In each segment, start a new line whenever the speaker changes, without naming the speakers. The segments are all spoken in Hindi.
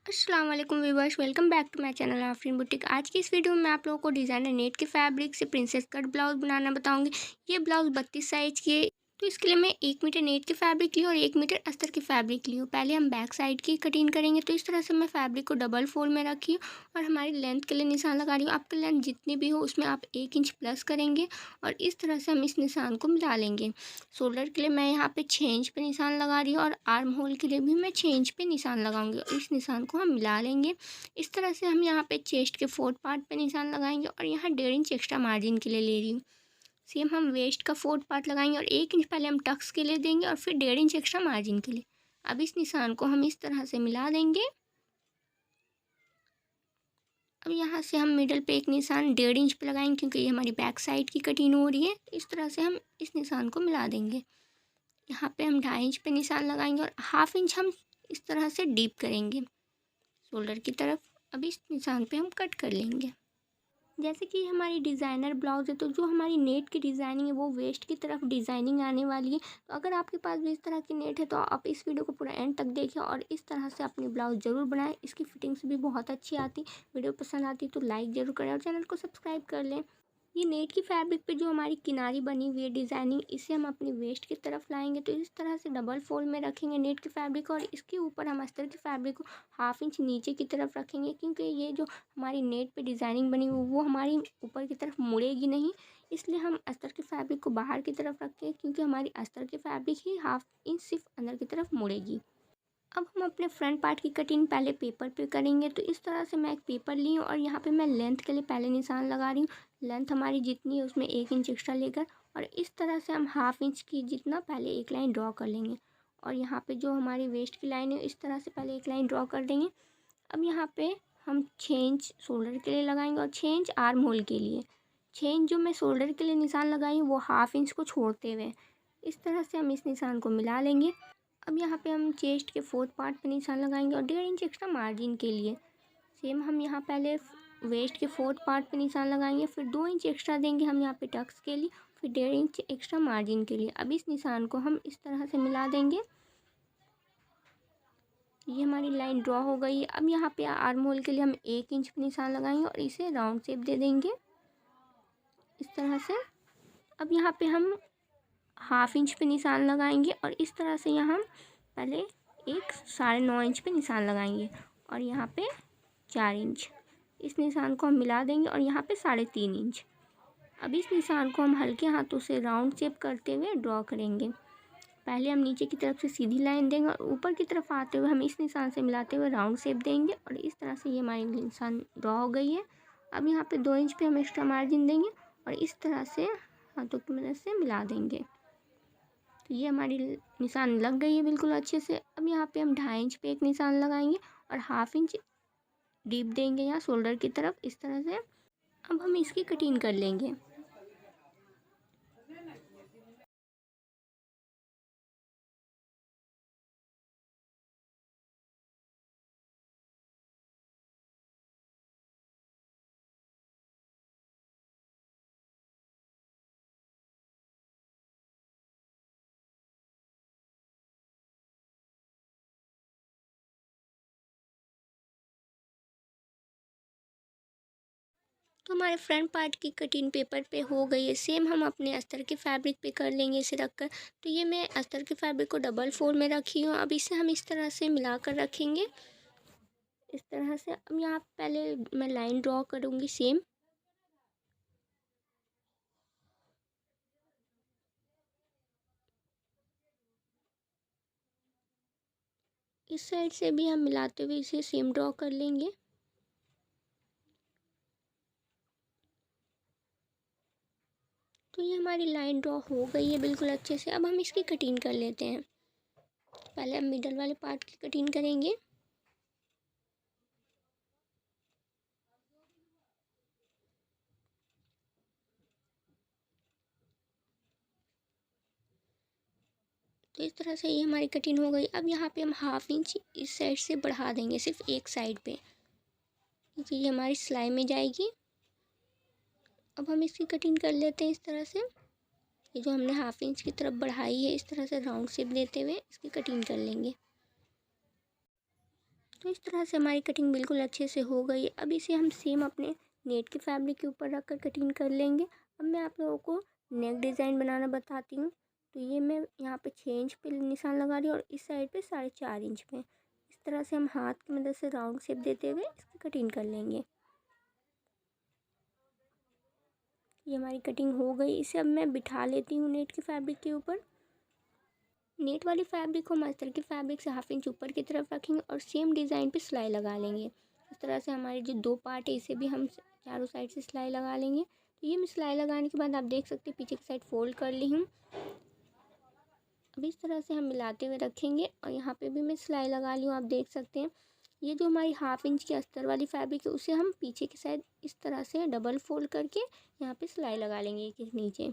अस्सलाम वालेकुम viewers, welcome back to my channel Afreen boutique. आज की इस वीडियो में मैं आप लोगों को डिज़ाइनर नेट के फैब्रिक से प्रिंसेस कट ब्लाउज बनाना बताऊंगी। ये ब्लाउज 32 साइज की है, तो इसके लिए मैं 1 मीटर नेट के फैब्रिक ली और 1 मीटर अस्तर के फैब्रिक ली हूँ। पहले हम बैक साइड की कटिंग करेंगे, तो इस तरह से मैं फैब्रिक को डबल फोल्ड में रखी हूँ और हमारी लेंथ के लिए निशान लगा रही हूँ। आपकी लेंथ जितनी भी हो उसमें आप 1 इंच प्लस करेंगे और इस तरह से हम इस निशान को मिला लेंगे। शोल्डर के लिए मैं यहाँ पे 6 इंच पे निशान लगा रही हूँ और आर्म होल के लिए भी मैं 6 इंच पे निशान लगाऊंगी और इस निशान को हम मिला लेंगे। इस तरह से हम यहाँ पे चेस्ट के फोर्थ पार्ट पे निशान लगाएंगे और यहाँ 1.5 इंच एक्स्ट्रा मार्जिन के लिए ले रही हूँ। सेम हम वेस्ट का फोर्थ पार्ट लगाएंगे और 1 इंच पहले हम टक्स के लिए देंगे और फिर 1.5 इंच एक्स्ट्रा मार्जिन के लिए। अब इस निशान को हम इस तरह से मिला देंगे। अब यहाँ से हम मिडल पे एक निशान 1.5 इंच पे लगाएंगे, क्योंकि ये हमारी बैक साइड की कटिंग हो रही है। इस तरह से हम इस निशान को मिला देंगे। यहाँ पे हम 2.5 इंच पे निशान लगाएंगे और 1/2 इंच हम इस तरह से डीप करेंगे शोल्डर की तरफ। अब इस निशान पे हम कट कर लेंगे। जैसे कि हमारी डिज़ाइनर ब्लाउज़ है, तो जो हमारी नेट की डिज़ाइनिंग है वो वेस्ट की तरफ डिज़ाइनिंग आने वाली है। तो अगर आपके पास भी इस तरह की नेट है तो आप इस वीडियो को पूरा एंड तक देखिए और इस तरह से अपनी ब्लाउज़ ज़रूर बनाएं। इसकी फिटिंग्स भी बहुत अच्छी आती। वीडियो पसंद आती तो लाइक ज़रूर करें और चैनल को सब्सक्राइब कर लें। ये नेट की फैब्रिक पे जो हमारी किनारी बनी हुई है डिज़ाइनिंग, इसे हम अपनी वेस्ट की तरफ लाएंगे। तो इस तरह से डबल फोल्ड में रखेंगे नेट की फैब्रिक और इसके ऊपर हम अस्तर की फैब्रिक को 1/2 इंच नीचे की तरफ रखेंगे, क्योंकि ये जो हमारी नेट पे डिज़ाइनिंग बनी हुई वो हमारी ऊपर की तरफ मुड़ेगी नहीं। इसलिए हम अस्तर की फैब्रिक को बाहर की तरफ रखते हैं, क्योंकि हमारी अस्तर की फैब्रिक ही 1/2 इंच सिर्फ अंदर की तरफ मुड़ेगी। अब हम अपने फ्रंट पार्ट की कटिंग पहले पेपर पे करेंगे। तो इस तरह से मैं एक पेपर ली हूँ और यहाँ पे मैं लेंथ के लिए पहले निशान लगा रही हूँ। लेंथ हमारी जितनी है उसमें 1 इंच एक्स्ट्रा लेकर और इस तरह से हम 1/2 इंच की जितना पहले एक लाइन ड्रॉ कर लेंगे और यहाँ पे जो हमारी वेस्ट की लाइन है इस तरह से पहले एक लाइन ड्रॉ कर देंगे। अब यहाँ पे हम 6 इंच शोल्डर के लिए लगाएंगे और 6 इंच आर्म होल के लिए। 6 इंच जो मैं शोल्डर के लिए निशान लगाई हूँ वो 1/2 इंच को छोड़ते हुए इस तरह से हम इस निशान को मिला लेंगे। अब यहाँ पे हम चेस्ट के फोर्थ पार्ट पे निशान लगाएंगे और 1.5 इंच एक्स्ट्रा मार्जिन के लिए। सेम हम यहाँ पहले वेस्ट के फोर्थ पार्ट पे निशान लगाएंगे, फिर 2 इंच एक्स्ट्रा देंगे हम यहाँ पे टक्स के लिए, फिर 1.5 इंच एक्स्ट्रा मार्जिन के लिए। अब इस निशान को हम इस तरह से मिला देंगे। ये हमारी लाइन ड्रॉ हो गई है। अब यहाँ पे आर्म होल के लिए हम 1 इंच पे निशान लगाएंगे और इसे राउंड शेप दे देंगे इस तरह से। अब यहाँ पे हम 1/2 इंच पे निशान लगाएंगे और इस तरह से यहाँ हम पहले एक 9.5 इंच पे निशान लगाएंगे और यहाँ पे 4 इंच। इस निशान को हम मिला देंगे और यहाँ पे 3.5 इंच। अब इस निशान को हम हल्के हाथों से राउंड शेप करते हुए ड्रॉ करेंगे। पहले हम नीचे की तरफ से सीधी लाइन देंगे और ऊपर की तरफ आते हुए हम इस निशान से मिलाते हुए राउंड शेप देंगे और इस तरह से ये हमारी निशान ड्रॉ हो गई है। अब यहाँ पे 2 इंच पे हम एक्स्ट्रा मार्जिन देंगे और इस तरह से हाथों की मदद से मिला देंगे। तो ये हमारी निशान लग गई है बिल्कुल अच्छे से। अब यहाँ पे हम 2.5 इंच पे एक निशान लगाएंगे और 1/2 इंच डीप देंगे यहाँ शोल्डर की तरफ इस तरह से। अब हम इसकी कटिंग कर लेंगे। तो हमारे फ्रंट पार्ट की कटिंग पेपर पे हो गई है। सेम हम अपने अस्तर के फैब्रिक पे कर लेंगे इसे रखकर। तो ये मैं अस्तर के फैब्रिक को डबल फोल्ड में रखी हूँ। अब इसे हम इस तरह से मिलाकर रखेंगे इस तरह से। अब यहाँ पहले मैं लाइन ड्रॉ करूँगी सेम। इस साइड से भी हम मिलाते हुए इसे सेम ड्रॉ कर लेंगे। तो ये हमारी लाइन ड्रॉ हो गई है बिल्कुल अच्छे से। अब हम इसकी कटिंग कर लेते हैं। पहले हम मिडल वाले पार्ट की कटिंग करेंगे। तो इस तरह से ये हमारी कटिंग हो गई। अब यहाँ पे हम 1/2 इंच इस साइड से बढ़ा देंगे सिर्फ एक साइड पे, क्योंकि ये हमारी सिलाई में जाएगी। अब हम इसकी कटिंग कर लेते हैं इस तरह से। ये जो हमने 1/2 इंच की तरफ बढ़ाई है इस तरह से राउंड शेप देते हुए इसकी कटिंग कर लेंगे। तो इस तरह से हमारी कटिंग बिल्कुल अच्छे से हो गई है। अब इसे हम सेम अपने नेट के फैब्रिक के ऊपर रख कर कटिंग कर लेंगे। अब मैं आप लोगों को नेक डिज़ाइन बनाना बताती हूँ। तो ये मैं यहाँ पे 6 इंच पे निशान लगा रही हूँ और इस साइड पे 4.5 इंच पे। इस तरह से हम हाथ की मदद से राउंड शेप देते हुए इसकी कटिंग कर लेंगे। ये हमारी कटिंग हो गई। इसे अब मैं बिठा लेती हूँ नेट के फैब्रिक के ऊपर। नेट वाली फैब्रिक को हम अस्तर के फैब्रिक से 1/2 इंच ऊपर की तरफ रखेंगे और सेम डिज़ाइन पे सिलाई लगा लेंगे। इस तरह से हमारे जो 2 पार्ट है इसे भी हम चारों साइड से सिलाई लगा लेंगे। तो ये मैं सिलाई लगाने के बाद आप देख सकते हैं पीछे की साइड फोल्ड कर ली हूँ। अब इस तरह से हम मिलाते हुए रखेंगे और यहाँ पे भी मैं सिलाई लगा ली हूँ। आप देख सकते हैं ये जो हमारी 1/2 इंच की अस्तर वाली फैब्रिक है उसे हम पीछे की साइड इस तरह से डबल फोल्ड करके यहाँ पे सिलाई लगा लेंगे एक नीचे।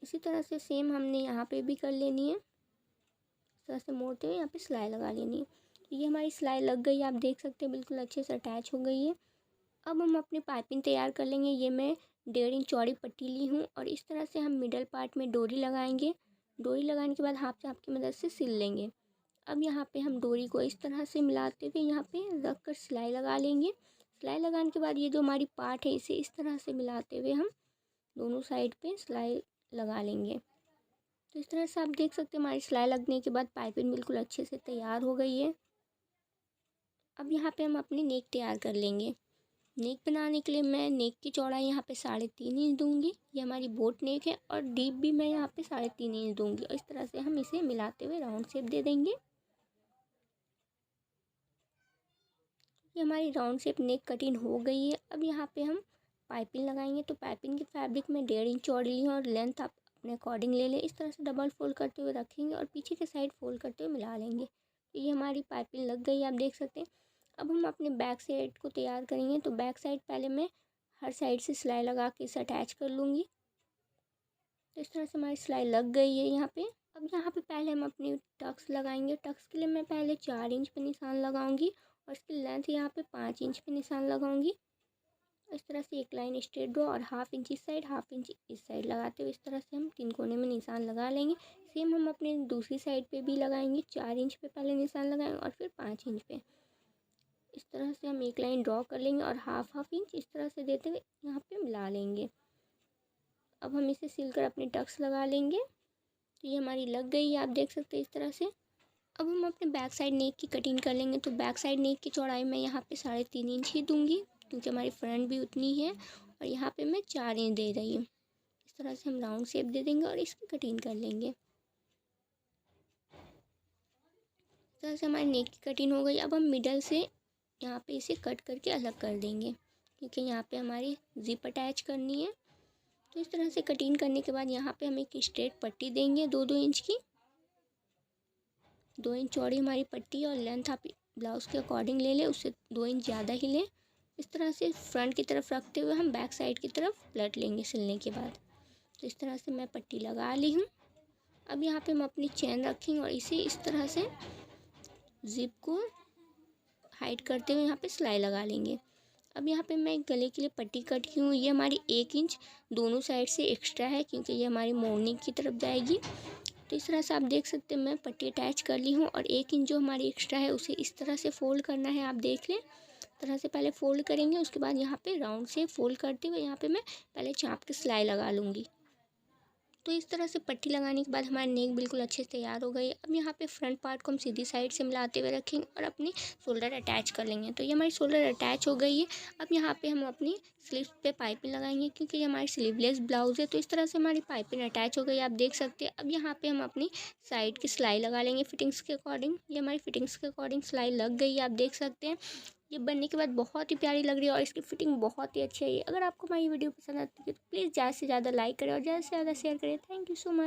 इसी तरह से सेम हमने यहाँ पे भी कर लेनी है। इस तरह से मोड़ते हुए यहाँ पे सिलाई लगा लेनी है। तो ये हमारी सिलाई लग गई है, आप देख सकते हैं बिल्कुल अच्छे से अटैच हो गई है। अब हम अपनी पाइपिंग तैयार कर लेंगे। ये मैं 1.5 इंच चौड़ी पट्टी ली हूँ और इस तरह से हम मिडल पार्ट में डोरी लगाएंगे। डोरी लगाने के बाद हाथ चाप की मदद से सिल लेंगे। अब यहाँ पे हम डोरी को इस तरह से मिलाते हुए यहाँ पे रख कर सिलाई लगा लेंगे। सिलाई लगाने के बाद ये जो हमारी पार्ट है इसे इस तरह से मिलाते हुए हम दोनों साइड पे सिलाई लगा लेंगे। तो इस तरह से आप देख सकते हैं हमारी सिलाई लगने के बाद पाइपिंग बिल्कुल अच्छे से तैयार हो गई है। अब यहाँ पे हम अपनी नेक तैयार कर लेंगे। नेक बनाने के लिए मैं नेक की चौड़ाई यहाँ पे 3.5 इंच दूंगी। ये हमारी बोट नेक है और डीप भी मैं यहाँ पे 3.5 इंच दूंगी और इस तरह से हम इसे मिलाते हुए राउंड शेप दे देंगे। ये हमारी राउंड शेप नेक कटिंग हो गई है। अब यहाँ पे हम पाइपिंग लगाएंगे। तो पाइपिंग की फैब्रिक में 1.5 इंच चौड़ी ली है और लेंथ आप अपने अकॉर्डिंग ले लें। इस तरह से डबल फोल्ड करते हुए रखेंगे और पीछे के साइड फोल्ड करते हुए मिला लेंगे। तो ये हमारी पाइपिंग लग गई, आप देख सकते हैं। अब हम अपने बैक साइड को तैयार करेंगे। तो बैक साइड पहले मैं हर साइड से सिलाई लगा के इसे अटैच कर लूँगी। तो इस तरह से हमारी सिलाई लग गई है यहाँ पे। अब यहाँ पे पहले हम अपनी टक्स लगाएंगे। टक्स के लिए मैं पहले 4 इंच पे निशान लगाऊंगी और इसकी लेंथ यहाँ पे 5 इंच पे निशान लगाऊंगी। इस तरह से एक लाइन स्ट्रेट ड्रॉ और 1/2 इंच इस साइड 1/2 इंच इस साइड लगाते हुए इस तरह से हम 3 कोने में निशान लगा लेंगे। सेम हम अपने दूसरी साइड पे भी लगाएंगे। 4 इंच पे पहले निशान लगाएंगे और फिर 5 इंच पे। इस तरह से हम एक लाइन ड्रॉ कर लेंगे और 1/2 इंच इस तरह से देते हुए यहाँ पे मिला लेंगे। अब हम इसे सिलकर अपने टक्स लगा लेंगे। तो ये हमारी लग गई है, आप देख सकते हैं इस तरह से। अब हम अपने बैक साइड नेक की कटिंग कर लेंगे। तो बैक साइड नेक की चौड़ाई मैं यहाँ पे 3.5 इंच ही दूंगी क्योंकि हमारी फ्रंट भी उतनी है और यहाँ पे मैं 4 इंच दे रही हूँ। इस तरह से हम राउंड शेप दे देंगे और इसकी कटिंग कर लेंगे। इस तरह से हमारी नेक की कटिंग हो गई। अब हम मिडल से यहाँ पे इसे कट करके अलग कर देंगे क्योंकि यहाँ पे हमारी जिप अटैच करनी है। तो इस तरह से कटिंग करने के बाद यहाँ पे हम एक स्ट्रेट पट्टी देंगे 2-2 इंच की। 2 इंच चौड़ी हमारी पट्टी और लेंथ आप ब्लाउज़ के अकॉर्डिंग ले लें, उससे 2 इंच ज़्यादा ही लें। इस तरह से फ्रंट की तरफ रखते हुए हम बैक साइड की तरफ पलट लेंगे सिलने के बाद। तो इस तरह से मैं पट्टी लगा ली हूँ। अब यहाँ पे हम अपनी चेन रखेंगे और इसे इस तरह से जिप को हाइड करते हुए यहाँ पे सिलाई लगा लेंगे। अब यहाँ पे मैं गले के लिए पट्टी कट की हूँ। ये हमारी 1 इंच दोनों साइड से एक्स्ट्रा है क्योंकि ये हमारी मोड़ने की तरफ जाएगी। तो इस तरह से आप देख सकते हैं मैं पट्टी अटैच कर ली हूँ और 1 इंच जो हमारी एक्स्ट्रा है उसे इस तरह से फोल्ड करना है। आप देख लें, इस तरह से पहले फोल्ड करेंगे, उसके बाद यहाँ पे राउंड से फोल्ड करते हुए यहाँ पे मैं पहले चाप के सिलाई लगा लूँगी। तो इस तरह से पट्टी लगाने के बाद हमारी नेक बिल्कुल अच्छे से तैयार हो गई है। अब यहाँ पे फ्रंट पार्ट को हम सीधी साइड से मिलाते हुए रखेंगे और अपनी शोल्डर अटैच कर लेंगे। तो ये हमारी शोल्डर अटैच हो गई है। अब यहाँ पे हम अपनी स्लीव्स पे पाइपिंग लगाएंगे क्योंकि ये हमारी स्लीवलेस ब्लाउज़ है। तो इस तरह से हमारी पाइपिंग अटैच हो गई, आप देख सकते हैं। अब यहाँ पे हम अपनी साइड की सिलाई लगा लेंगे फिटिंग्स के अकॉर्डिंग। ये हमारी फिटिंग्स के अकॉर्डिंग सिलाई लग गई है, आप देख सकते हैं। ये बनने के बाद बहुत ही प्यारी लग रही है और इसकी फिटिंग बहुत ही अच्छी है। अगर आपको हमारी वीडियो पसंद आती है तो प्लीज़ ज़्यादा से ज़्यादा लाइक करें और ज़्यादा से ज़्यादा शेयर करें। Thank you so much.